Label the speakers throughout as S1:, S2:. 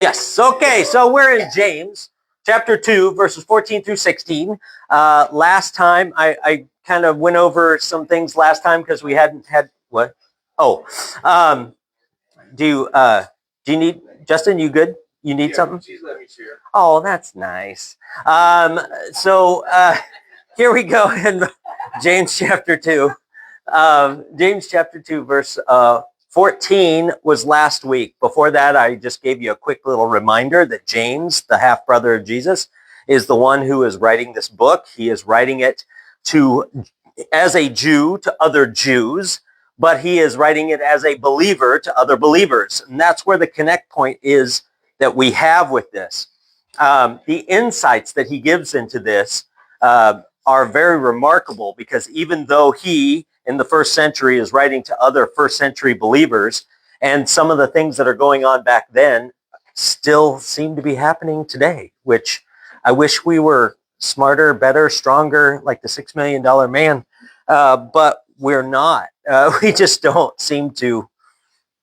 S1: Yes. Okay. So we're in James chapter 2, verses 14 through 16. Last time, I kind of went over some things last time because we hadn't had what? Oh, um, do you need, Justin, you good? You need something? She's let me share. Oh, that's nice. So here we go in James chapter 2. James chapter 2, verse 14 was last week. Before that, I just gave you a quick little reminder that James, the half brother of Jesus, is the one who is writing this book. He is writing it to as a Jew to other Jews, but he is writing it as a believer to other believers. And that's where the connect point is that we have with this. The insights that he gives into this are very remarkable, because even though he in the first century is writing to other first century believers, and some of the things that are going on back then still seem to be happening today, which I wish we were smarter, better, stronger, like the $6 million man, but we're not. We just don't seem to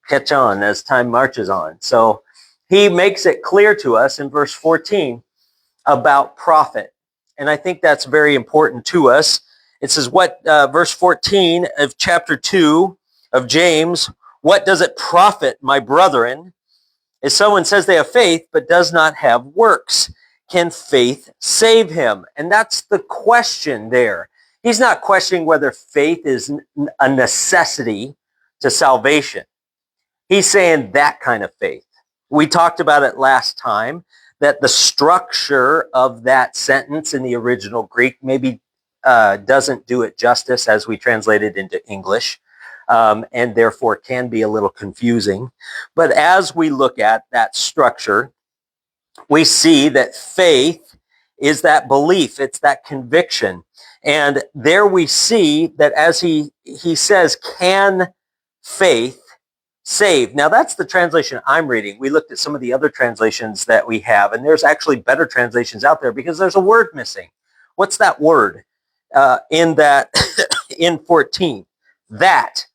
S1: catch on as time marches on. So he makes it clear to us in verse 14 about profit. And I think that's very important to us. It says, verse 14 of chapter 2 of James, what does it profit, my brethren, if someone says they have faith but does not have works? Can faith save him? And that's the question there. He's not questioning whether faith is a necessity to salvation. He's saying that kind of faith. We talked about it last time, that the structure of that sentence in the original Greek maybe doesn't do it justice as we translate it into English, and therefore can be a little confusing. But as we look at that structure, we see that faith is that belief, it's that conviction. And there we see that as he says, can faith save? Now that's the translation I'm reading. We looked at some of the other translations that we have, and there's actually better translations out there because there's a word missing. What's that word in that in 14? That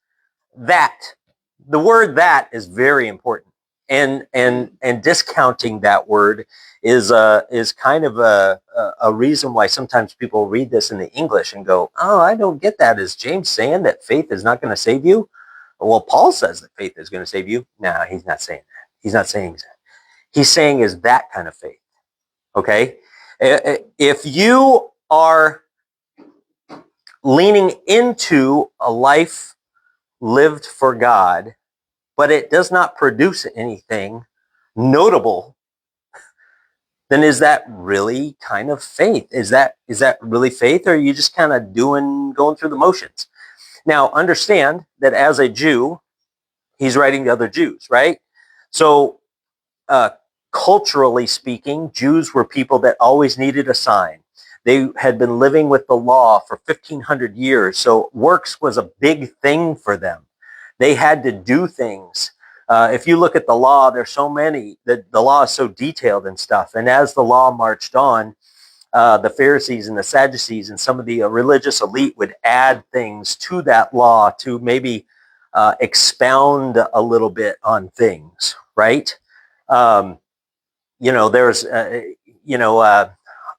S1: the word that is very important, and discounting that word is kind of a reason why sometimes people read this in the English and go, oh, I don't get that. Is James saying that faith is not going to save you? Well, Paul says that faith is going to save you. No, he's not saying that. He's not saying that. He's saying is that kind of faith. Okay? If you are leaning into a life lived for God, but it does not produce anything notable, then is that really kind of faith? Is that really faith, or are you just kind of going through the motions? Now, understand that as a Jew, he's writing to other Jews, right? So, culturally speaking, Jews were people that always needed a sign. They had been living with the law for 1,500 years, so works was a big thing for them. They had to do things. If you look at the law, there's so many, the law is so detailed and stuff. And as the law marched on, the Pharisees and the Sadducees and some of the religious elite would add things to that law to maybe expound a little bit on things, right? There's,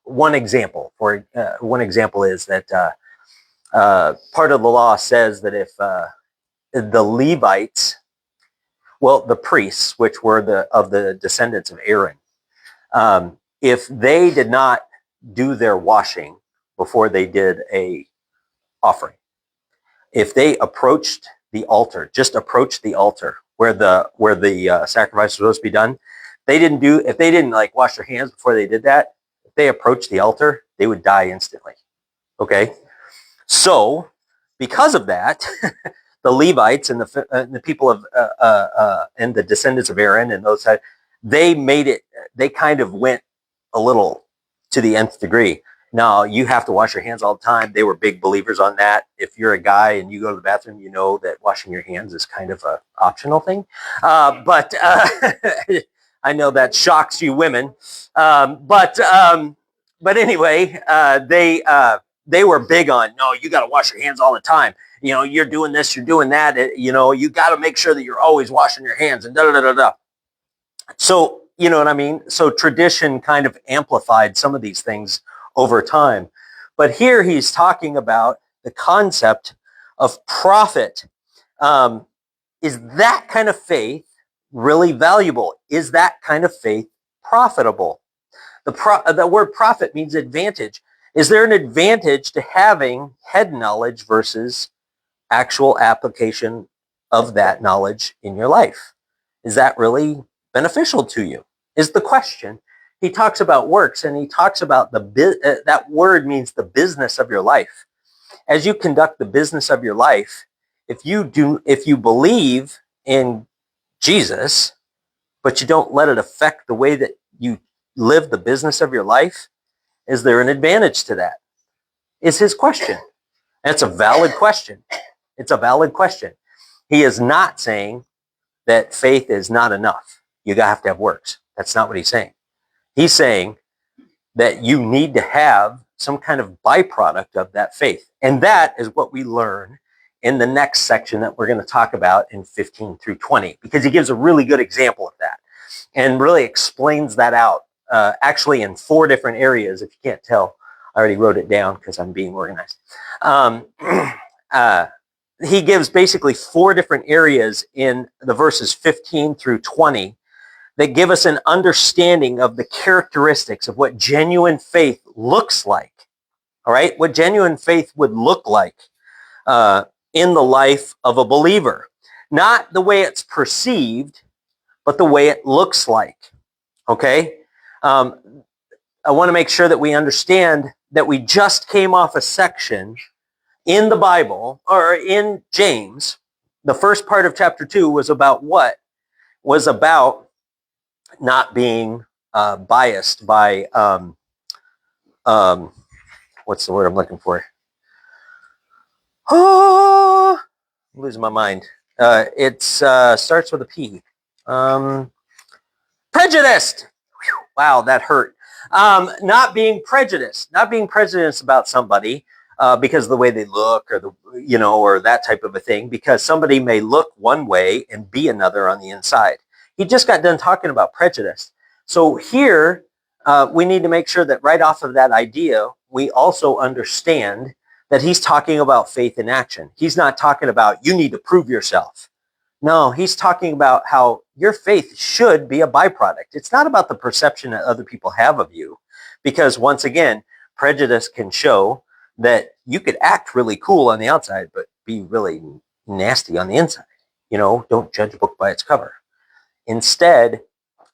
S1: one example is that part of the law says that if the Levites, well, the priests, which were of the descendants of Aaron, if they did not do their washing before they did a offering, if they approached the altar, just approached the altar where the sacrifice was supposed to be done, if they didn't like wash their hands before they did that, if they approached the altar, they would die instantly. Okay, so because of that, the Levites and the people of and the descendants of Aaron and those, they made it. They kind of went a little to the nth degree. Now, you have to wash your hands all the time. They were big believers on that. If you're a guy and you go to the bathroom, you know that washing your hands is kind of an optional thing. But I know that shocks you women. But anyway, they were big on, no, you got to wash your hands all the time. You know, you're doing this, you're doing that. You got to make sure that you're always washing your hands and da da da da. So you know what I mean? So tradition kind of amplified some of these things over time. But here he's talking about the concept of profit. Is that kind of faith really valuable? Is that kind of faith profitable? The word profit means advantage. Is there an advantage to having head knowledge versus actual application of that knowledge in your life? Is that really beneficial to you? Is the question. He talks about works, and he talks about that word means the business of your life. As you conduct the business of your life, if you believe in Jesus, but you don't let it affect the way that you live the business of your life, is there an advantage to that? Is his question. That's a valid question. It's a valid question. He is not saying that faith is not enough. You have to have works. That's not what he's saying. He's saying that you need to have some kind of byproduct of that faith. And that is what we learn in the next section that we're going to talk about in 15 through 20, because he gives a really good example of that and really explains that out, actually in 4 different areas. If you can't tell, I already wrote it down because I'm being organized. He gives basically 4 different areas in the verses 15 through 20 that give us an understanding of the characteristics of what genuine faith looks like. All right? What genuine faith would look like in the life of a believer. Not the way it's perceived, but the way it looks like. Okay? I want to make sure that we understand that we just came off a section in the Bible, or in James. The first part of chapter 2 was about what? Was about not being biased by, what's the word I'm looking for? Oh, I'm losing my mind. It starts with a P. Prejudiced. Whew, wow, that hurt. Not being prejudiced about somebody because of the way they look, or or that type of a thing. Because somebody may look one way and be another on the inside. He just got done talking about prejudice. So here we need to make sure that right off of that idea, we also understand that he's talking about faith in action. He's not talking about you need to prove yourself. No, he's talking about how your faith should be a byproduct. It's not about the perception that other people have of you, because once again, prejudice can show that you could act really cool on the outside, but be really nasty on the inside. Don't judge a book by its cover. Instead,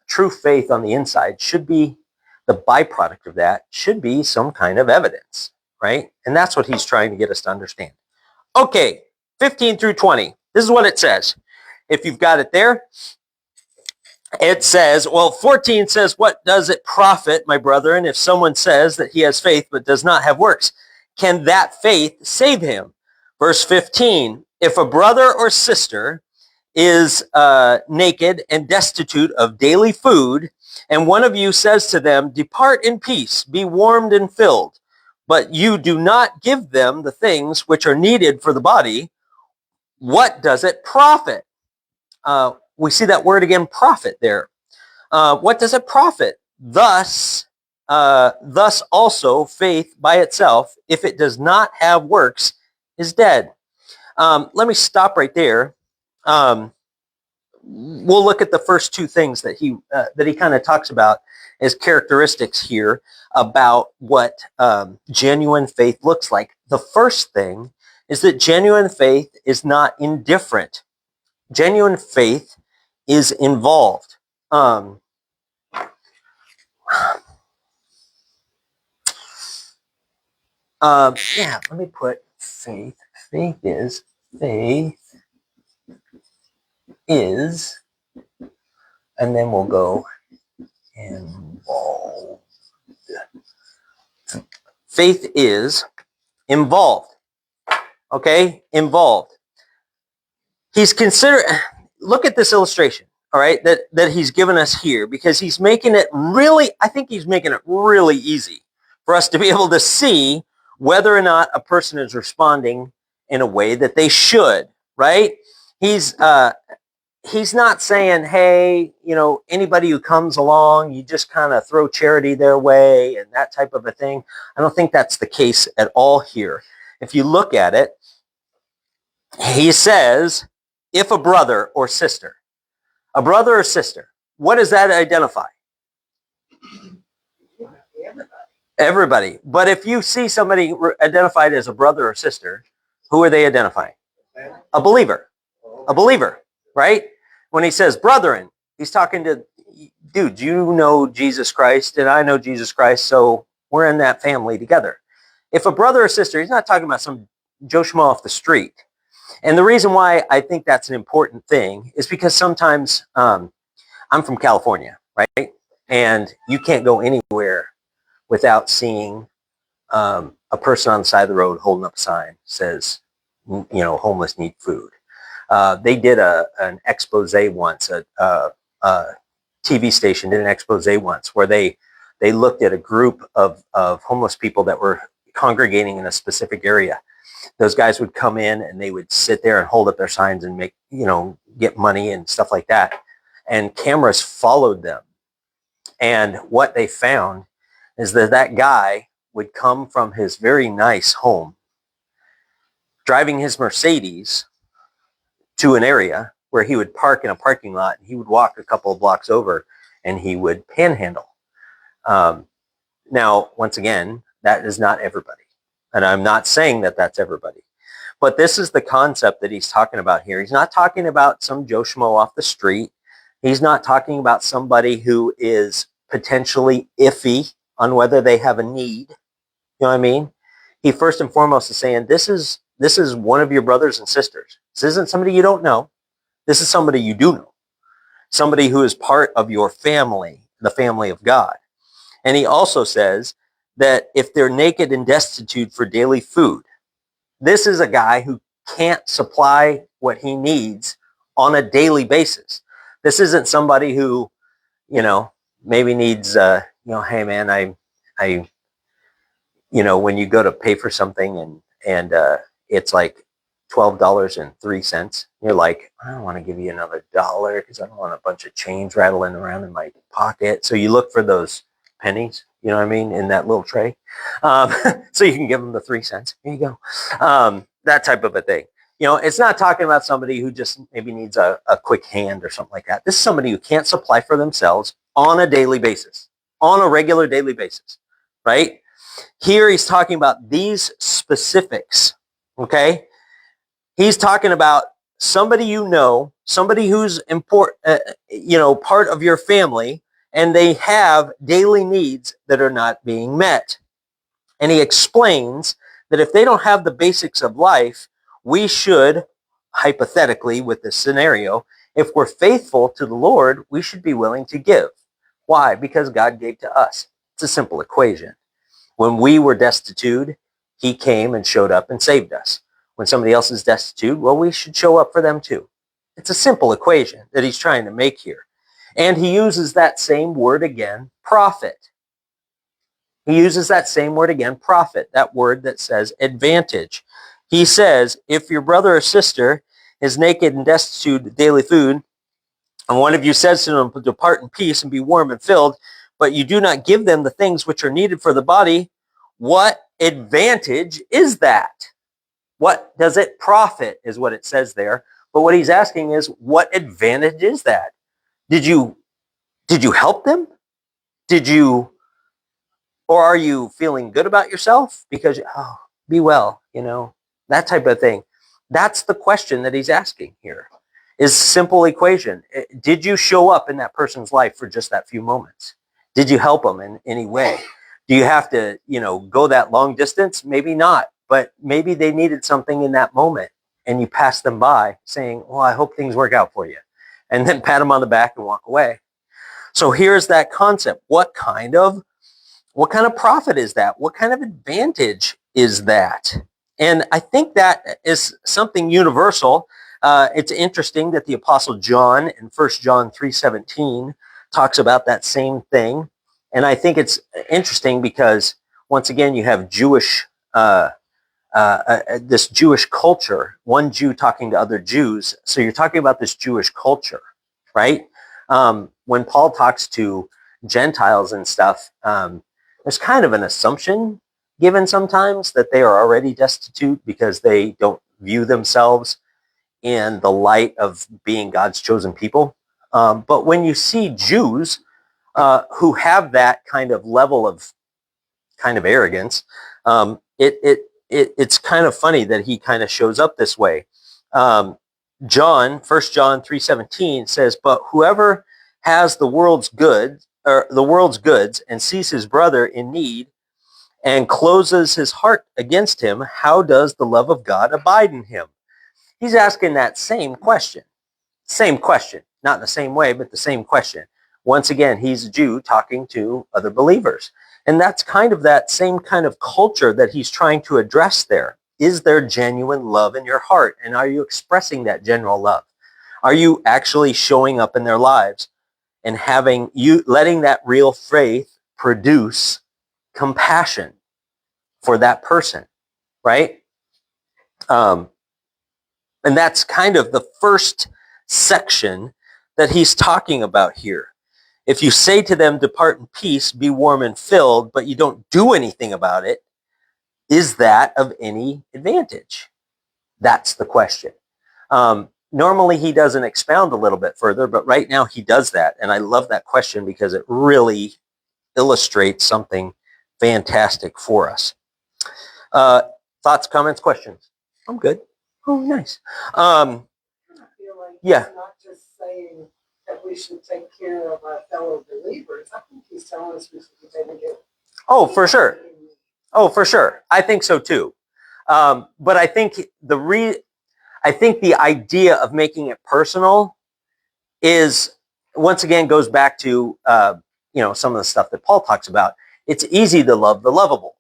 S1: true faith on the inside should be the byproduct of that, should be some kind of evidence, right? And that's what he's trying to get us to understand. Okay, 15 through 20. This is what it says. If you've got it there, it says, 14 says, what does it profit, my brethren, if someone says that he has faith but does not have works? Can that faith save him? Verse 15, if a brother or sister is naked and destitute of daily food, and one of you says to them, depart in peace, be warmed and filled, but you do not give them the things which are needed for the body, what does it profit? We see that word again, profit there. What does it profit? Thus also faith by itself, if it does not have works, is dead. Let me stop right there. We'll look at the first 2 things that he kind of talks about as characteristics here about what genuine faith looks like. The first thing is that genuine faith is not indifferent. Genuine faith is involved. Let me put faith. Faith is, and then we'll go involved. Faith is involved. Okay? Involved. Look at this illustration, all right, that he's given us here, because he's making it really, I think he's making it really easy for us to be able to see whether or not a person is responding in a way that they should, right? He he's not saying, hey, anybody who comes along, you just kind of throw charity their way and that type of a thing. I don't think that's the case at all here. If you look at it, he says, if a brother or sister, what does that identify? Everybody. But if you see somebody identified as a brother or sister, who are they identifying? A believer. A believer, right? When he says brethren, he's talking to, dude, you know Jesus Christ and I know Jesus Christ, so we're in that family together. If a brother or sister, he's not talking about some Joe Schmo off the street. And the reason why I think that's an important thing is because sometimes I'm from California, right? And you can't go anywhere without seeing a person on the side of the road holding up a sign says, homeless need food. They did an expose once, a TV station did an expose once where they looked at a group of homeless people that were congregating in a specific area. Those guys would come in and they would sit there and hold up their signs and make, get money and stuff like that. And cameras followed them. And what they found is that guy would come from his very nice home, driving his Mercedes to an area where he would park in a parking lot. And he would walk a couple of blocks over and he would panhandle. Now, once again, that is not everybody. And I'm not saying that that's everybody. But this is the concept that he's talking about here. He's not talking about some Joe Schmo off the street. He's not talking about somebody who is potentially iffy on whether they have a need. You know what I mean? He first and foremost is saying, this is one of your brothers and sisters. This isn't somebody you don't know. This is somebody you do know. Somebody who is part of your family, the family of God. And he also says that if they're naked and destitute for daily food, this is a guy who can't supply what he needs on a daily basis. This isn't somebody who, maybe needs, hey man, I when you go to pay for something and it's like $12.03, you're like, I don't want to give you another dollar because I don't want a bunch of change rattling around in my pocket. So you look for those pennies, you know what I mean, in that little tray. So you can give them the 3 cents. Here you go. That type of a thing. It's not talking about somebody who just maybe needs a quick hand or something like that. This is somebody who can't supply for themselves on a daily basis, on a regular daily basis, right? Here he's talking about these specifics, okay? He's talking about somebody somebody who's important, part of your family, and they have daily needs that are not being met. And he explains that if they don't have the basics of life, we should, hypothetically with this scenario, if we're faithful to the Lord, we should be willing to give. Why? Because God gave to us. It's a simple equation. When we were destitute, he came and showed up and saved us. When somebody else is destitute, well, we should show up for them too. It's a simple equation that he's trying to make here. And he uses that same word again, profit. He uses that same word again, profit, that word that says advantage. He says, if your brother or sister is naked and destitute of daily food, and one of you says to them, depart in peace and be warm and filled, but you do not give them the things which are needed for the body, what advantage is that? What does it profit is what it says there. But what he's asking is, what advantage is that? Did you help them? Or are you feeling good about yourself because, be well, that type of thing. That's the question that he's asking here. Is simple equation. Did you show up in that person's life for just that few moments? Did you help them in any way? Do you have to, go that long distance? Maybe not, but maybe they needed something in that moment and you passed them by saying, well, I hope things work out for you. And then pat them on the back and walk away. So here's that concept. What kind of profit is that? What kind of advantage is that? And I think that is something universal. It's interesting that the Apostle John in 1 John 3:17 talks about that same thing. And I think it's interesting because, once again, you have Jewish this Jewish culture, one Jew talking to other Jews. So you're talking about this Jewish culture, right? When Paul talks to Gentiles and stuff, there's kind of an assumption given sometimes that they are already destitute because they don't view themselves in the light of being God's chosen people. But when you see Jews who have that kind of level of kind of arrogance, it's kind of funny that he kind of shows up this way. First John 3:17 says, "But whoever has the world's goods and sees his brother in need and closes his heart against him, how does the love of God abide in him?" He's asking that same question. Same question. Not in the same way, but the same question. Once again, he's a Jew talking to other believers. And that's kind of that same kind of culture that he's trying to address there. Is there genuine love in your heart? And are you expressing that general love? Are you actually showing up in their lives and letting that real faith produce compassion for that person, right? And that's kind of the first section that he's talking about here. If you say to them, "Depart in peace, be warm and filled," but you don't do anything about it, is that of any advantage? That's the question. Normally he doesn't expound a little bit further, but right now he does that. And I love that question because it really illustrates something fantastic for us. Thoughts, comments, questions? I'm good. Oh, nice.
S2: I feel like
S1: Yeah.
S2: he's not just saying that we should take care of our fellow believers. I think he's telling us we should be taking care of.
S1: Oh, for sure. Oh, for sure. I think so too. But I think the idea of making it personal is, once again, goes back to some of the stuff that Paul talks about. It's easy to love the lovable,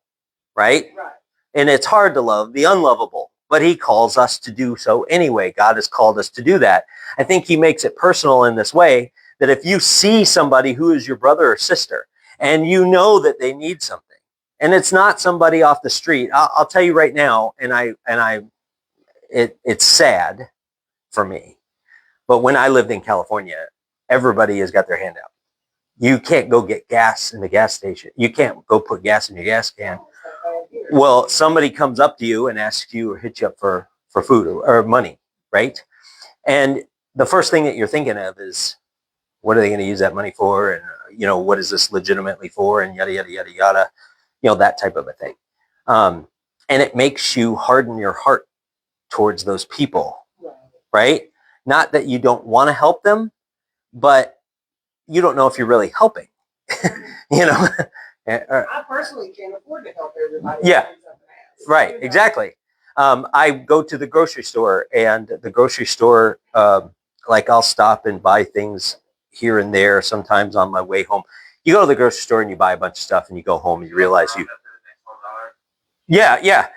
S1: right?
S2: Right.
S1: And it's hard to love the unlovable. But he calls us to do so anyway. God has called us to do that. I think he makes it personal in this way, that if you see somebody who is your brother or sister and you know that they need something, and it's not somebody off the street, I'll tell you right now, it's sad for me, but when I lived in California, everybody has got their hand out. You can't go get gas in the gas station. You can't go put gas in your gas can. Well, somebody comes up to you and asks you or hits you up for food or money, right? And the first thing that you're thinking of is, what are they going to use that money for? And, what is this legitimately for? And yada, yada, yada, yada, that type of a thing. And it makes you harden your heart towards those people, right? Not that you don't want to help them, but you don't know if you're really helping,
S2: I personally can't afford to help everybody.
S1: Yeah, right, exactly. I go to the grocery store, and the grocery store, I'll stop and buy things here and there sometimes on my way home. You go to the grocery store and you buy a bunch of stuff and you go home and you realize yeah.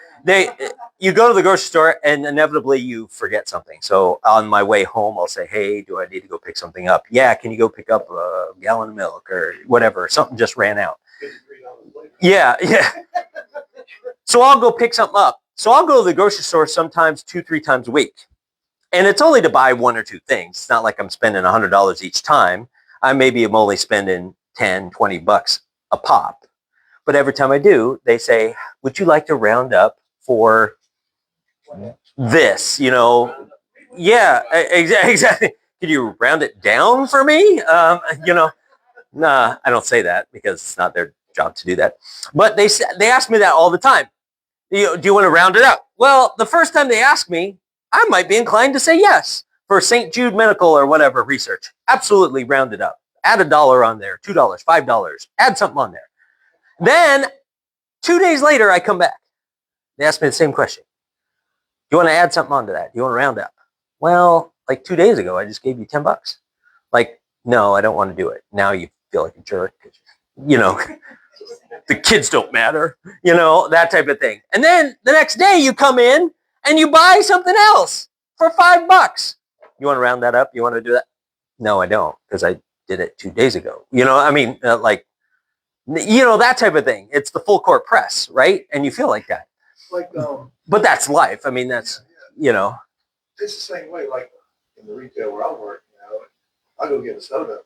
S1: You go to the grocery store and inevitably you forget something. So on my way home, I'll say, "Hey, do I need to go pick something up?" "Yeah, can you go pick up a gallon of milk or whatever? Something just ran out." Yeah. So I'll go pick something up. So I'll go to the grocery store sometimes 2-3 times a week. And it's only to buy one or two things. It's not like I'm spending $100 each time. I'm only spending 10, 20 bucks a pop. But every time I do, they say, "Would you like to round up for this?" Yeah, exactly. Could you round it down for me? Nah, I don't say that because it's not their job to do that. But they ask me that all the time. Do you want to round it up? Well, the first time they ask me, I might be inclined to say yes for St. Jude Medical or whatever research. Absolutely round it up. Add $1 on there, $2, $5. Add something on there. Then 2 days later, I come back. They ask me the same question. "Do you want to add something onto that? Do you want to round up?" "Well, like 2 days ago, I just gave you $10. Like, "No, I don't want to do it." Now you feel like a jerk. The kids don't matter, that type of thing. And then the next day you come in and you buy something else for $5. "You want to round that up? You want to do that?" "No, I don't, because I did it 2 days ago." That type of thing. It's the full court press, right? And you feel like that.
S3: like
S1: But that's life. I mean, that's you know.
S3: it's the same way. Like in the retail where I work, I go get a soda.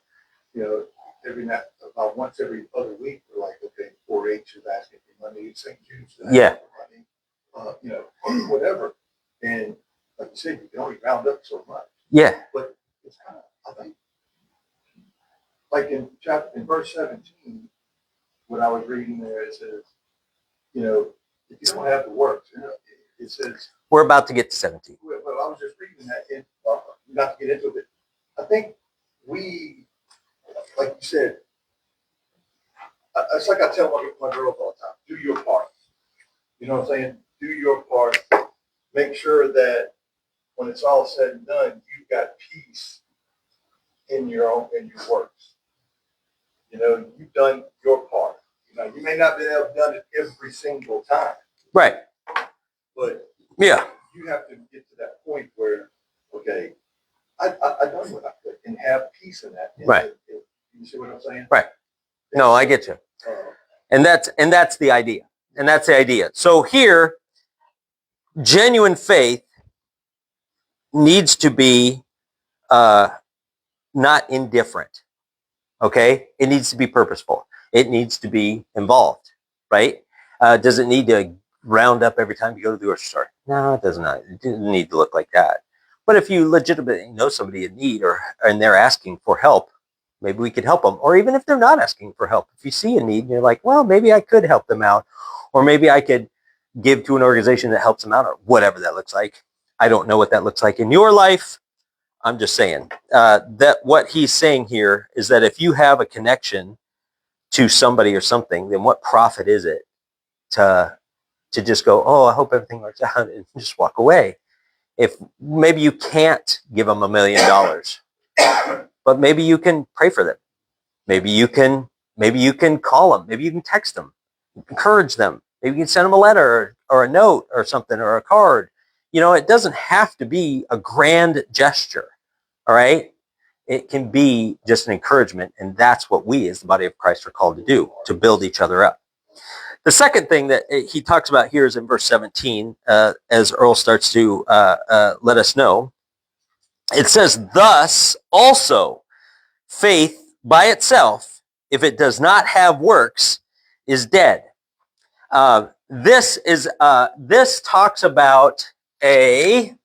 S3: Every night, about once every other week, we're like, okay, 4-H is asking for money, St. Jude's is asking for money, whatever. And like you said, you can only round up so much.
S1: Yeah.
S3: But it's kind of, I think, like in verse 17, what I was reading there, it says, if you don't have the works, it says.
S1: We're about to get to 17.
S3: Well, I was just reading that, and not to get into it. I think we, like you said, it's like I tell my girls all the time, do your part. You know what I'm saying? Do your part. Make sure that when it's all said and done, you've got peace in your works. You've done your part. You may not be able to done it every single time.
S1: Right.
S3: But
S1: yeah,
S3: you have to get to that point where, okay, I done what I could and have peace in that.
S1: Right.
S3: You see what I'm saying?
S1: Right. No, I get you. And that's the idea. And that's the idea. So here, genuine faith needs to be not indifferent. Okay? It needs to be purposeful. It needs to be involved, right? Does it need to round up every time you go to the grocery store? No, it does not. It doesn't need to look like that. But if you legitimately know somebody in need and they're asking for help, maybe we could help them. Or even if they're not asking for help, if you see a need and you're like, well, maybe I could help them out. Or maybe I could give to an organization that helps them out, or whatever that looks like. I don't know what that looks like in your life. I'm just saying that what he's saying here is that if you have a connection to somebody or something, then what profit is it to just go, oh, I hope everything works out, and just walk away? If maybe you can't give them $1 million, but maybe you can pray for them. Maybe you can call them. Maybe you can text them, encourage them. Maybe you can send them a letter or a note or something or a card. It doesn't have to be a grand gesture. All right. It can be just an encouragement. And that's what we as the body of Christ are called to do, to build each other up. The second thing that he talks about here is in verse 17, as Earl starts to let us know. It says, thus also faith by itself, if it does not have works, is dead. This talks about a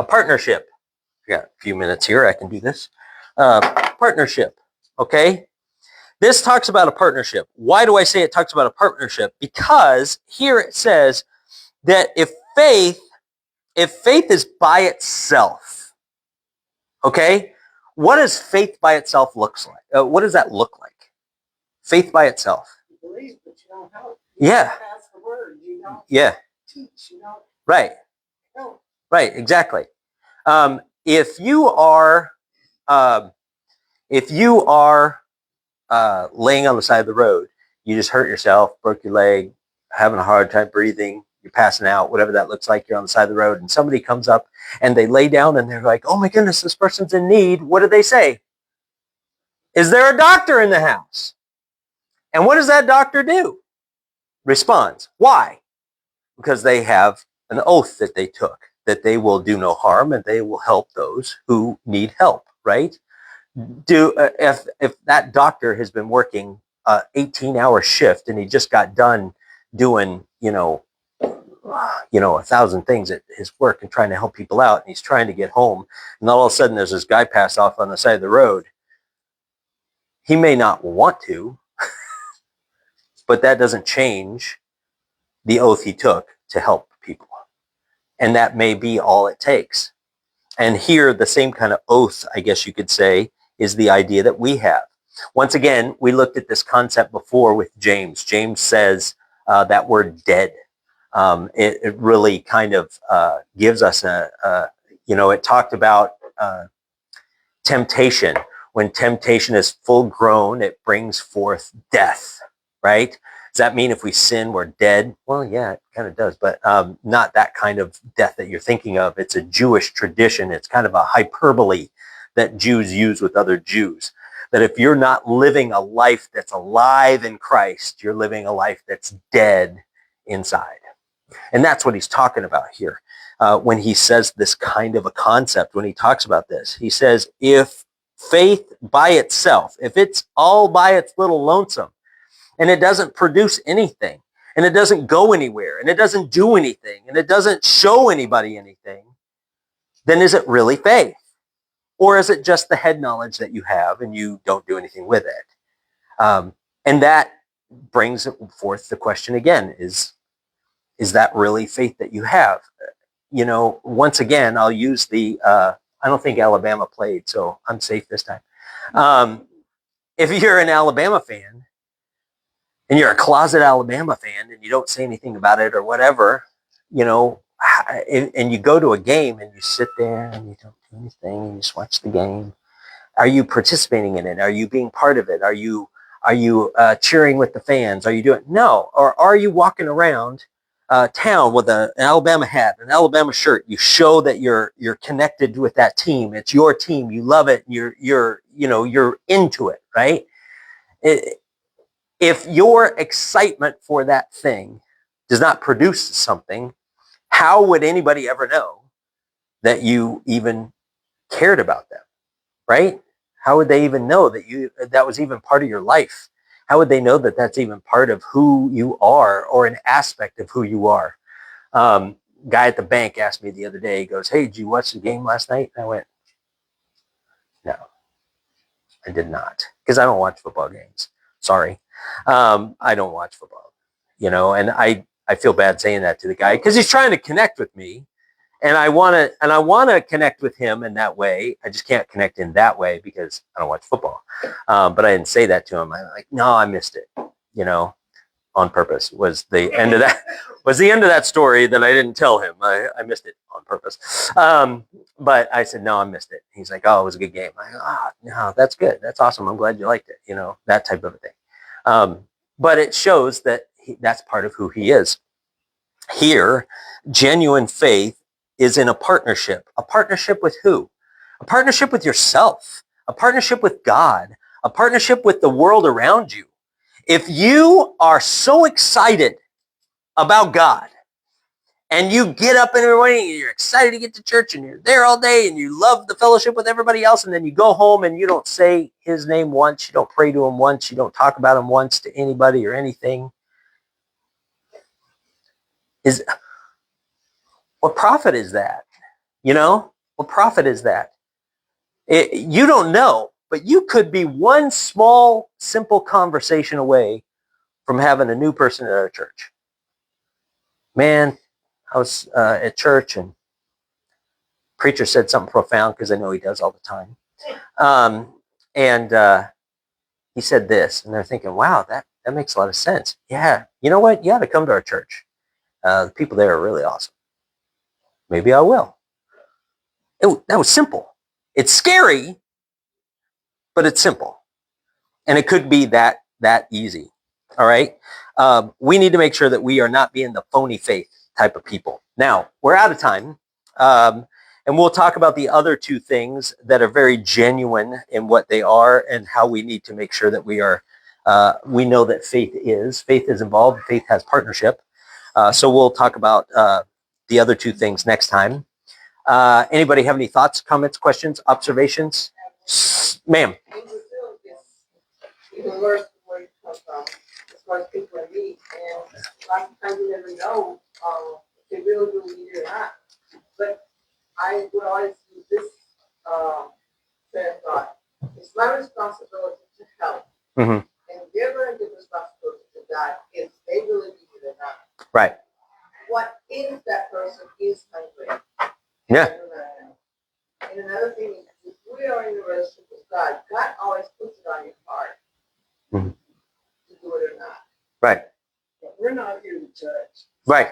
S1: partnership. I got a few minutes here. I can do this. Partnership. Okay. This talks about a partnership. Why do I say it talks about a partnership? Because here it says that if faith is by itself, okay, what does faith by itself looks like? What does that look like? Faith by itself.
S2: You believe, but you don't help.
S1: Yeah.
S2: Pass the word. You don't teach. You don't.
S1: Right.
S2: Help.
S1: Right. Exactly. If you are laying on the side of the road, you just hurt yourself, broke your leg, having a hard time breathing, you're passing out, whatever that looks like, you're on the side of the road, and somebody comes up and they lay down and they're like, oh my goodness, this person's in need. What do they say? Is there a doctor in the house? And what does that doctor do? Responds. Why? Because they have an oath that they took, that they will do no harm and they will help those who need help, right? If that doctor has been working 18-hour shift and he just got done doing, 1,000 things at his work and trying to help people out, and he's trying to get home, and all of a sudden there's this guy passed off on the side of the road, he may not want to, but that doesn't change the oath he took to help people. And that may be all it takes. And here, the same kind of oath, I guess you could say, is the idea that we have. Once again, we looked at this concept before with James. James says that word dead. It really kind of gives us it talked about temptation. When temptation is full grown, it brings forth death, right? Does that mean if we sin, we're dead? Well, yeah, it kind of does, but not that kind of death that you're thinking of. It's a Jewish tradition. It's kind of a hyperbole that Jews use with other Jews. that if you're not living a life that's alive in Christ, you're living a life that's dead inside. And that's what he's talking about here. When he says this kind of a concept, when he talks about this, he says, if faith by itself, if it's all by its little lonesome and it doesn't produce anything and it doesn't go anywhere and it doesn't do anything and it doesn't show anybody anything, then is it really faith? Or is it just the head knowledge that you have and you don't do anything with it? And that brings forth the question again, is that really faith that you have? You know, once again, I'll use the, I don't think Alabama played, so I'm safe this time. If you're an Alabama fan and you're a closet Alabama fan and you don't say anything about it or whatever, you know, and you go to a game and you sit there and you don't do anything and you just watch the game, are you participating in it? Are you being part of it? Are you cheering with the fans? Are you doing, no? Or are you walking around town with an Alabama hat, an Alabama shirt? You show that you're connected with that team. It's your team. You love it. You're into it, right? If your excitement for that thing does not produce something, how would anybody ever know that you even cared about them, right? How would they even know that was even part of your life? How would they know that that's even part of who you are or an aspect of who you are? Guy at the bank asked me the other day, he goes, hey, did you watch the game last night? And I went, no, I did not, because I don't watch football games. Sorry. I don't watch football, and I feel bad saying that to the guy because he's trying to connect with me. And I want to connect with him in that way. I just can't connect in that way because I don't watch football. But I didn't say that to him. I'm like, no, I missed it, on purpose. Was the end of that story that I didn't tell him. I missed it on purpose. But I said, no, I missed it. He's like, oh, it was a good game. I go, no, that's good. That's awesome. I'm glad you liked it. That type of a thing. But it shows that that's part of who he is. Here, genuine faith is in a partnership. A partnership with who? A partnership with yourself. A partnership with God. A partnership with the world around you. If you are so excited about God and you get up in the morning and you're excited to get to church and you're there all day and you love the fellowship with everybody else, and then you go home and you don't say his name once, you don't pray to him once, you don't talk about him once to anybody or anything, what profit is that? What profit is that? You don't know, but you could be one small, simple conversation away from having a new person at our church. Man, I was at church and preacher said something profound, because I know he does all the time. And he said this, and they're thinking, wow, that makes a lot of sense. Yeah, you know what? You ought to come to our church. The people there are really awesome. Maybe I will. That was simple. It's scary, but it's simple. And it could be that easy. All right. We need to make sure that we are not being the phony faith type of people. Now, we're out of time. And we'll talk about the other two things that are very genuine in what they are and how we need to make sure that we know that faith is involved. Faith has partnership. So we'll talk about the other two things next time. Anybody have any thoughts, comments, questions, observations? Ma'am.
S2: In Brazil, it's even worse than where you come from, as far as people are meat. And lots of times you never know if they really believe it or not. But I would always use this train of thought. It's my responsibility to help.
S1: Mm-hmm.
S2: And they're going to give responsibility to God if they believe it or not.
S1: Right.
S2: What if that person is hungry?
S1: Yeah.
S2: And another thing is, if we are in a relationship with God, God always puts it on your heart to do it or not.
S1: Right.
S2: But we're not here to judge.
S1: Right.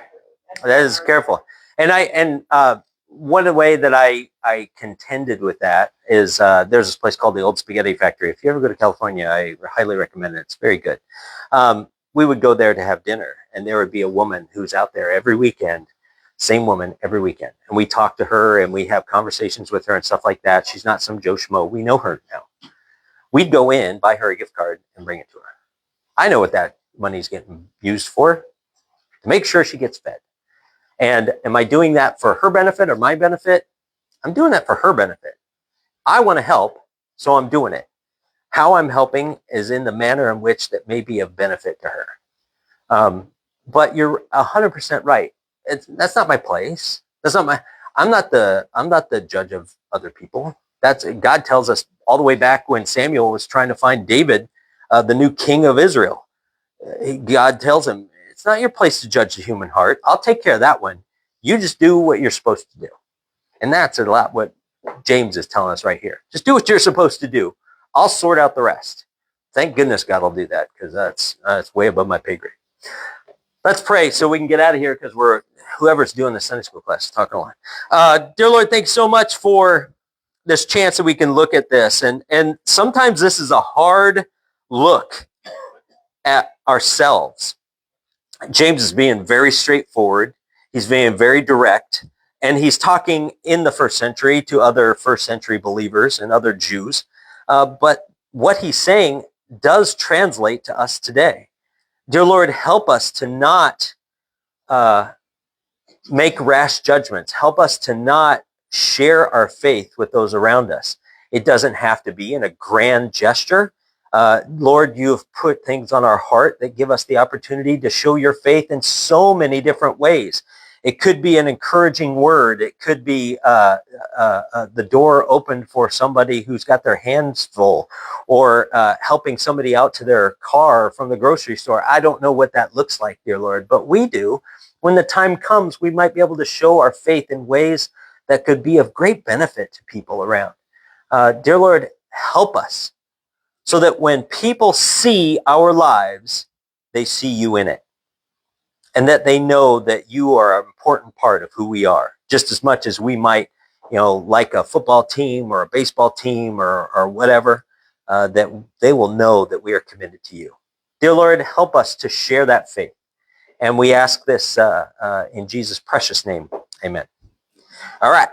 S1: That is careful. And one way that I contended with that is there's this place called the Old Spaghetti Factory. If you ever go to California, I highly recommend it. It's very good. We would go there to have dinner, and there would be a woman who's out there every weekend. Same woman every weekend. And we talk to her and we have conversations with her and stuff like that. She's not some Joe Schmo. We know her now. we'd go in, buy her a gift card, and bring it to her. I know what that money's getting used for, to make sure she gets fed. And am I doing that for her benefit or my benefit? I'm doing that for her benefit. I want to help, so I'm doing it. How I'm helping is in the manner in which that may be of benefit to her. But you're 100% right. That's not my place. That's not my. I'm not the judge of other people. That's God tells us all the way back when Samuel was trying to find David, the new king of Israel. God tells him, it's not your place to judge the human heart. I'll take care of that one. You just do what you're supposed to do. And that's a lot what James is telling us right here. Just do what you're supposed to do. I'll sort out the rest. Thank goodness God will do that, because that's way above my pay grade. Let's pray so we can get out of here, because whoever's doing the Sunday school class is talking a lot. Dear Lord, thanks so much for this chance that we can look at this. And sometimes this is a hard look at ourselves. James is being very straightforward. He's being very direct. And he's talking in the first century to other first century believers and other Jews. But what he's saying does translate to us today. Dear Lord, help us to not make rash judgments. Help us to not share our faith with those around us. It doesn't have to be in a grand gesture. Lord, you have put things on our heart that give us the opportunity to show your faith in so many different ways. It could be an encouraging word. It could be the door opened for somebody who's got their hands full, or helping somebody out to their car from the grocery store. I don't know what that looks like, dear Lord, but we do. When the time comes, we might be able to show our faith in ways that could be of great benefit to people around. Dear Lord, help us so that when people see our lives, they see you in it. And that they know that you are an important part of who we are, just as much as we might, like a football team or a baseball team or whatever, that they will know that we are committed to you. Dear Lord, help us to share that faith. And we ask this in Jesus' precious name. Amen. All right.